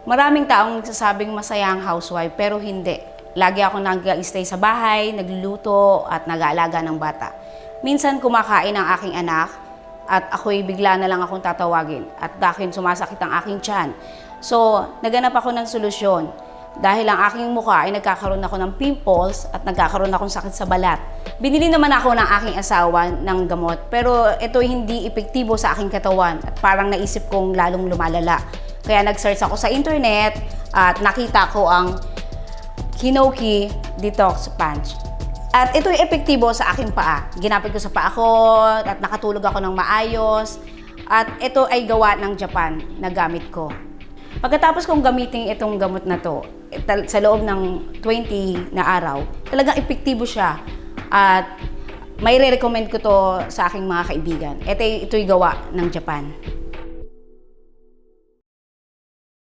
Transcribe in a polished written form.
Maraming taong nagsasabing masaya ang housewife, pero hindi. Lagi ako nag-stay sa bahay, nagluluto at nag-aalaga ng bata. Minsan kumakain ang aking anak at ako'y bigla na lang akong tatawagin at dahil sumasakit ang aking tiyan. So, naganap ako ng solusyon. Dahil ang aking mukha ay nagkakaroon ako ng pimples at nagkakaroon akong sakit sa balat. Binili naman ako ng aking asawa ng gamot, pero ito hindi epektibo sa aking katawan at parang naisip kong lalong lumalala. Kaya nag-search ako sa internet at nakita ko ang Hinoki Detox Sponge. At ito'y epektibo sa aking paa. Ginapit ko sa paa ko at nakatulog ako ng maayos. At ito ay gawa ng Japan na gamit ko. Pagkatapos kong gamitin itong gamot na to, sa loob ng 20 na araw, talagang epektibo siya. At may re-recommend ko to sa aking mga kaibigan. Ito'y gawa ng Japan.